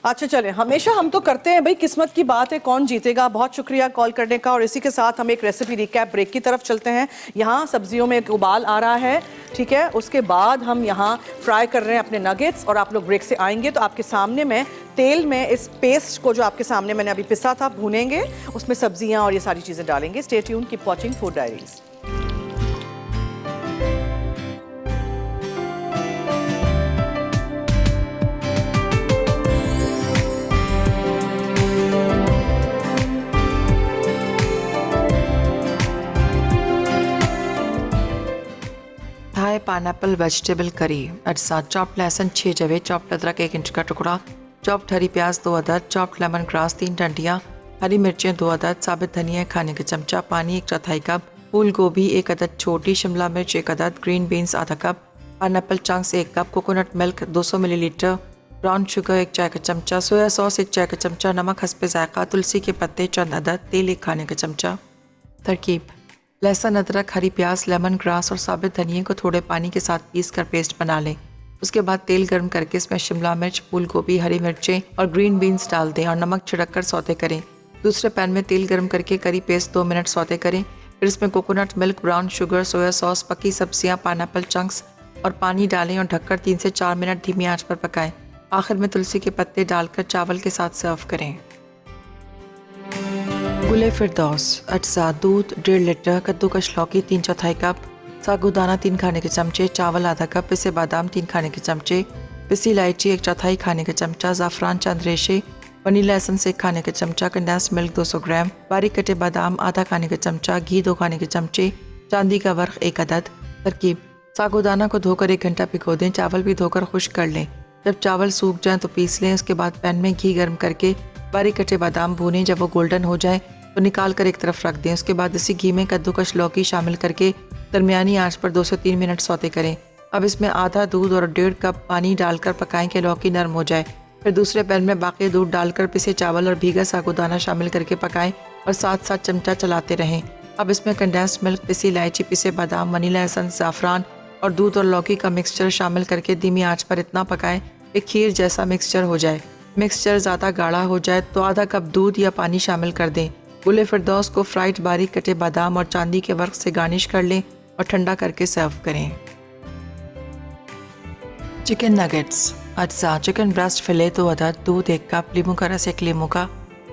अच्छा चले, हमेशा हम तो करते हैं भाई, किस्मत की बात है, कौन जीतेगा। बहुत शुक्रिया कॉल करने का। और इसी के साथ हम एक रेसिपी रिकैप ब्रेक की तरफ चलते हैं। यहाँ सब्जियों में एक उबाल आ रहा है, ठीक है। उसके बाद हम यहाँ फ्राई कर रहे हैं अपने नगेट्स, और आप लोग ब्रेक से आएंगे तो आपके सामने में तेल में इस पेस्ट को जो आपके सामने मैंने अभी पिसा था भूनेंगे, उसमें सब्जियाँ और ये सारी चीज़ें डालेंगे। Stay tune, keep watching Food Diaries. Thai pineapple vegetable curry. अज्जा: चॉप्ड लहसुन 6 जवे, चॉप्ड अदरक 1 इंच का टुकड़ा, चॉप्ड हरी प्याज 2 अदद, चॉप्ड लेमन ग्रास 3 डंडियाँ, हरी मिर्चें 2 अदद, साबित धनिया खाने का चमचा, पानी 1/4 कप, फूल गोभी 1 अदद, छोटी शिमला मिर्च 1 अदद, ग्रीन बीन्स आधा cup, pineapple chunks 1 cup, coconut milk 200 millilitre, brown sugar 1 चाय का चमचा, सोया सॉस 1 चाय का चमचा, नमक हस्बे जायका, तुलसी के पत्ते चंद अदद, तेल 1 खाने का चमचा। तरकीब: लहसुन, अदरक, हरी प्याज, लेमन ग्रास और साबित धनिया को थोड़े पानी के साथ पीस कर पेस्ट बना लें। उसके बाद तेल गर्म करके इसमें शिमला मिर्च, फूल गोभी, हरी मिर्चें और ग्रीन बीन्स डाल दें और नमक छिड़क कर सौते करें। दूसरे पैन में तेल गर्म करके करी पेस्ट 2 मिनट सौते करें। फिर इसमें coconut milk, brown sugar, soya sauce, पकी सब्जियां, पाइनएप्पल चंक्स और पानी डालें और ढककर 3 से 4 मिनट धीमी आंच पर पकाएं। आखिर में तुलसी के पत्ते डालकर चावल के साथ सर्व करें। गुले फिरदौस। अज्जा: दूध 1.5 लीटर, कद्दूकस लौकी 3/4 कप, सागुदाना 3 खाने के चमचे, चावल आधा कप, पिसे बादाम 3 खाने के चमचे, पिसी इलायची 1/4 खाने का चमचा, ज़ाफ़रान चंद रेशे, वनीला एसेंस 1 खाने का चमचा, कंडेंस्ड मिल्क 200 ग्राम, बारीक कटे बादाम आधा खाने का चमचा, घी 2 खाने के चमचे, चांदी का वर्क 1 अदद। तरकीब: सागुदाना को धोकर 1 घंटा भिगो दें, चावल भी धोकर खुश्क कर लें। जब चावल सूख जाएं तो पीस लें। उसके बाद पैन में घी गर्म करके बारीक कटे बादाम भूनें। जब वो गोल्डन हो जाए तो निकाल कर एक तरफ रख दें। उसके बाद इसी घी में कद्दूकस लौकी शामिल करके दरमियानी आंच पर 2 से 3 मिनट सौते करें। अब इसमें आधा दूध और 1.5 कप पानी डालकर पकाएं कि लौकी नरम हो जाए। फिर दूसरे पैन में बाकी दूध डालकर पिसे चावल और भीगा सागुदाना शामिल करके पकाएं और साथ साथ चमचा चलाते रहें। अब इसमें कंडेंस्ड मिल्क, पिसी इलायची, पिसे बादाम, वनीला एसेंस, ज़ाफ़रान और दूध और लौकी का मिक्सचर शामिल करके धीमी आंच पर इतना पकाएं कि खीर जैसा मिक्सचर हो जाए। मिक्सचर ज़्यादा गाढ़ा हो जाए तो आधा कप दूध या पानी शामिल कर दें। गुले फिरदौस को फ्राइड बारीक कटे बादाम और चांदी के वर्क से गार्निश कर लें और ठंडा करके सर्व करें। Chicken nuggets. अज्जा: चिकन ब्रेस्ट फिले 2 अदद, दूध 1 कप, लीमू का रस 1 लीमू का,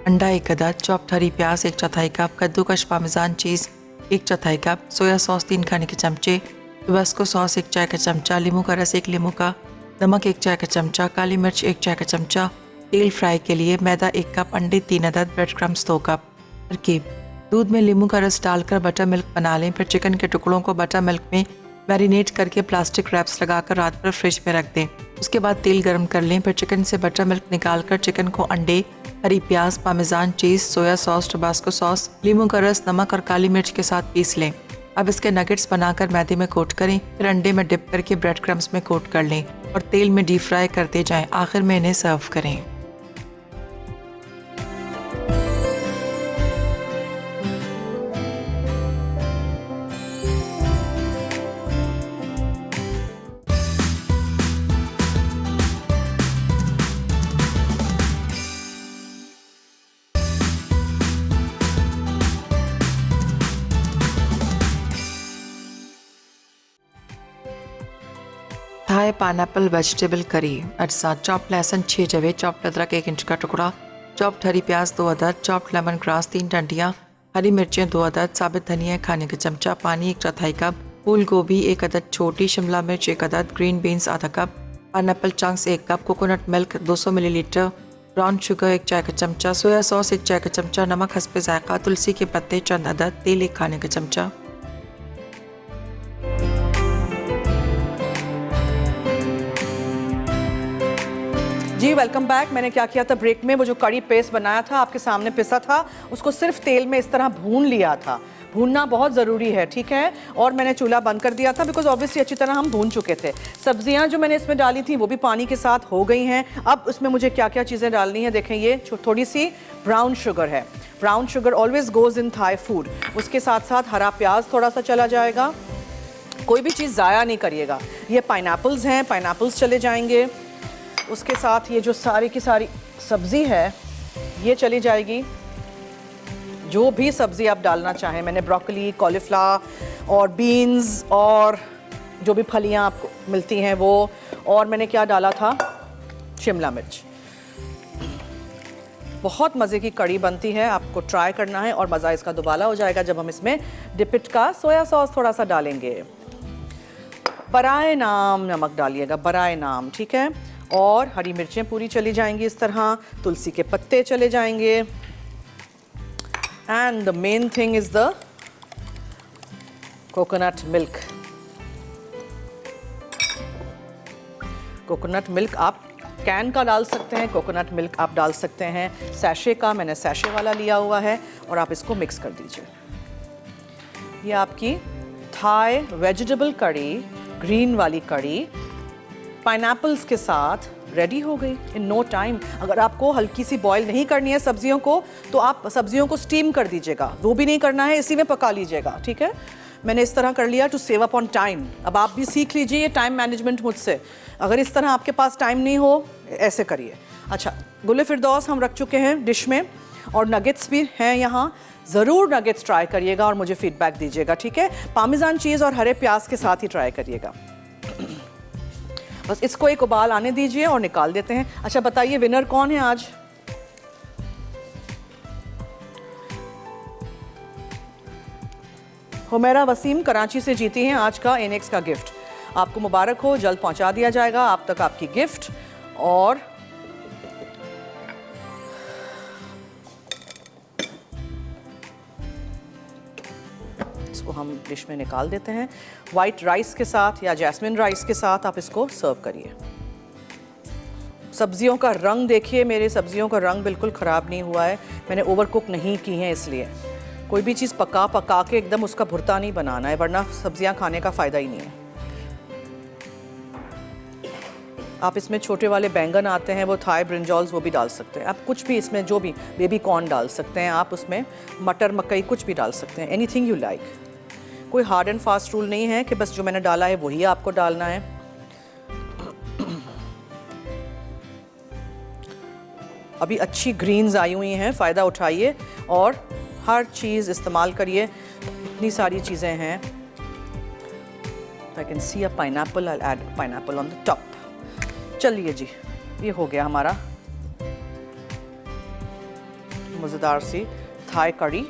अंडा 1 अदद, चॉप्ड हरी प्याज 1/4 कप, कद्दूकस पामेजान चीज़ 1/4 कप, सोया सॉस 3 खाने के चमचे, टबास्को सॉस 1 चाय का चमचा, लीमू का रस 1 लीमू का, नमक 1 चाय का चमचा, काली मिर्च 1 चाय का चमचा, तेल फ्राई के लिए, मैदा 1 कप, अंडे 3 अदद, ब्रेड क्रम्स 2 कप। तरकीब: दूध में लीमू का रस डालकर बटर मिल्क बना लें। फिर चिकन के टुकड़ों को बटर मिल्क में मैरिनेट करके प्लास्टिक रैप्स लगाकर रात भर फ्रिज में रख दें। उसके बाद तेल गर्म कर लें। फिर चिकन से बटर मिल्क निकालकर चिकन को अंडे, हरी प्याज, पामेजान चीज़, सोया सॉस, टबास्को सॉस, लीमू का रस, नमक और काली मिर्च के साथ पीस लें। अब इसके नगेट्स बनाकर मैदे में कोट करें। फिर अंडे में डिप करके ब्रेड क्रम्स में कोट कर लें और तेल में डीप फ्राई करते जाएं। आखिर में इन्हें सर्व करें। Thai pineapple vegetable curry. अज्जा: चॉप्ड लहसुन 6 जवे, चॉप्ड अदरक 1 इंच का टुकड़ा, चॉप्ड हरी प्याज 2 अदद, चॉप्ड लेमन ग्रास 3 डंडियाँ, हरी मिर्चें 2 अदद, साबित धनिया खाने का चमचा, पानी 1/4 कप, फूल गोभी 1 अदद, छोटी शिमला मिर्च 1 अदद, ग्रीन बीन्स आधा cup, pineapple chunks 1 cup, coconut milk 200 millilitre, brown sugar 1 चाय का चमचा, सोया सॉस 1 चाय का चमचा, नमक हस्ब जायका, तुलसी के पत्ते चंद अदद, तेल 1 खाने का चमचा। जी वेलकम बैक। मैंने क्या किया था ब्रेक में, वो जो कड़ी पेस्ट बनाया था आपके सामने पिसा था, उसको सिर्फ तेल में इस तरह भून लिया था। भूनना बहुत ज़रूरी है, ठीक है। और मैंने चूल्हा बंद कर दिया था बिकॉज ऑब्वियसली अच्छी तरह हम भून चुके थे। सब्जियां जो मैंने इसमें डाली थी वो भी पानी के साथ हो गई हैं। अब उसमें मुझे क्या क्या चीज़ें डालनी है देखें। ये थोड़ी सी ब्राउन शुगर है। Brown sugar always goes in Thai food. उसके साथ साथ हरा प्याज थोड़ा सा चला जाएगा। कोई भी चीज़ ज़ाया नहीं करिएगा। ये पाइनएप्पल्स हैं, पाइनएप्पल्स चले जाएंगे। उसके साथ ये जो सारी की सारी सब्ज़ी है ये चली जाएगी। जो भी सब्ज़ी आप डालना चाहें, मैंने ब्रोकली, कॉलीफ्लावर और बीन्स और जो भी फलियां आपको मिलती हैं वो, और मैंने क्या डाला था, शिमला मिर्च। बहुत मज़े की कड़ी बनती है, आपको ट्राई करना है और मज़ा इसका दुबाला हो जाएगा जब हम इसमें डिपिट का सोया सॉस थोड़ा सा डालेंगे। बराए नाम नमक डालिएगा, बराए नाम, ठीक है। और हरी मिर्चें पूरी चली जाएंगी इस तरह, तुलसी के पत्ते चले जाएंगे। And the main thing is the coconut milk. Coconut milk आप कैन का डाल सकते हैं, कोकोनट मिल्क आप डाल सकते हैं सैशे का। मैंने सैशे वाला लिया हुआ है और आप इसको मिक्स कर दीजिए। ये आपकी थाई वेजिटेबल कड़ी, ग्रीन वाली कड़ी पाइनएप्पल्स के साथ रेडी हो गई इन नो टाइम। अगर आपको हल्की सी बॉईल नहीं करनी है सब्जियों को तो आप सब्जियों को स्टीम कर दीजिएगा, वो भी नहीं करना है, इसी में पका लीजिएगा, ठीक है। मैंने इस तरह कर लिया to save up on time. अब आप भी सीख लीजिए ये टाइम मैनेजमेंट मुझसे। अगर इस तरह आपके पास टाइम नहीं हो, ऐसे करिए। अच्छा, गुल फिरदौस हम रख चुके हैं डिश में और नगेट्स भी हैं यहाँ। ज़रूर नगेट्स ट्राई करिएगा और मुझे फीडबैक दीजिएगा, ठीक है। पार्मेजान चीज़ और हरे प्याज के साथ ही ट्राई करिएगा। बस इसको एक उबाल आने दीजिए और निकाल देते हैं। अच्छा बताइए विनर कौन है आज? हुमैरा वसीम कराची से जीती हैं आज का एनेक्स का गिफ्ट। आपको मुबारक हो, जल्द पहुंचा दिया जाएगा आप तक आपकी गिफ्ट। और इसको हम डिश में निकाल देते हैं। वाइट राइस के साथ या जैस्मिन राइस के साथ आप इसको सर्व करिए। सब्जियों का रंग देखिए, मेरे सब्जियों का रंग बिल्कुल ख़राब नहीं हुआ है। मैंने ओवर कुक नहीं की हैं, इसलिए कोई भी चीज़ पका के एकदम उसका भुर्ता नहीं बनाना है, वरना सब्जियां खाने का फ़ायदा ही नहीं है। आप इसमें छोटे वाले बैंगन आते हैं, वो थाई ब्रिंजॉल्स, वो भी डाल सकते हैं आप। कुछ भी इसमें जो भी, बेबी कॉर्न डाल सकते हैं आप, उसमें मटर मकई कुछ भी डाल सकते हैं, एनीथिंग यू लाइक। कोई हार्ड एंड फास्ट रूल नहीं है कि बस जो मैंने डाला है वही आपको डालना है। अभी अच्छी ग्रीन्स आई हुई हैं, फ़ायदा उठाइए और हर चीज़ इस्तेमाल करिए। इतनी सारी चीज़ें हैं। I can see a pineapple, I add pineapple on the top. चलिए जी, ये हो गया हमारा मज़ेदार सी थाई कड़ी।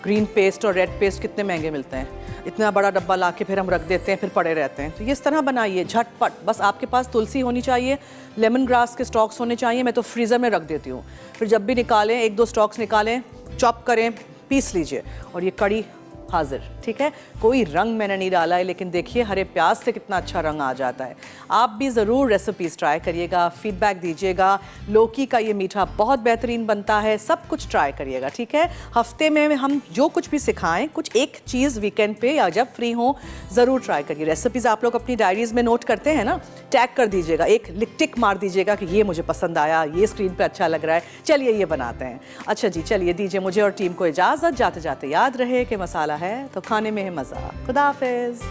ग्रीन पेस्ट और रेड पेस्ट कितने महंगे मिलते हैं, इतना बड़ा डब्बा ला के फिर हम रख देते हैं, फिर पड़े रहते हैं। तो ये इस तरह बनाइए झटपट। बस आपके पास तुलसी होनी चाहिए, लेमन ग्रास के स्टॉक्स होने चाहिए। मैं तो फ्रीज़र में रख देती हूँ, फिर जब भी निकालें 1-2 स्टॉक्स निकालें, चॉप करें, पीस लीजिए और ये कड़ी हाजिर, ठीक है। कोई रंग मैंने नहीं डाला है, लेकिन देखिए हरे प्याज से कितना अच्छा रंग आ जाता है। आप भी ज़रूर रेसिपीज़ ट्राई करिएगा, फीडबैक दीजिएगा। लौकी का ये मीठा बहुत बेहतरीन बनता है, सब कुछ ट्राई करिएगा, ठीक है। हफ्ते में हम जो कुछ भी सिखाएं, कुछ एक चीज़ वीकेंड पे या जब फ्री हो ज़रूर ट्राई करिए। रेसिपीज़ आप लोग अपनी डायरीज़ में नोट करते हैं ना, टैग कर दीजिएगा, एक टिक मार दीजिएगा कि ये मुझे पसंद आया, ये स्क्रीन पर अच्छा लग रहा है, चलिए ये बनाते हैं। अच्छा जी, चलिए दीजिए मुझे और टीम को इजाज़त। जाते जाते याद रहे कि मसाला है तो खाने में है मज़ा। खुदा हाफिज़।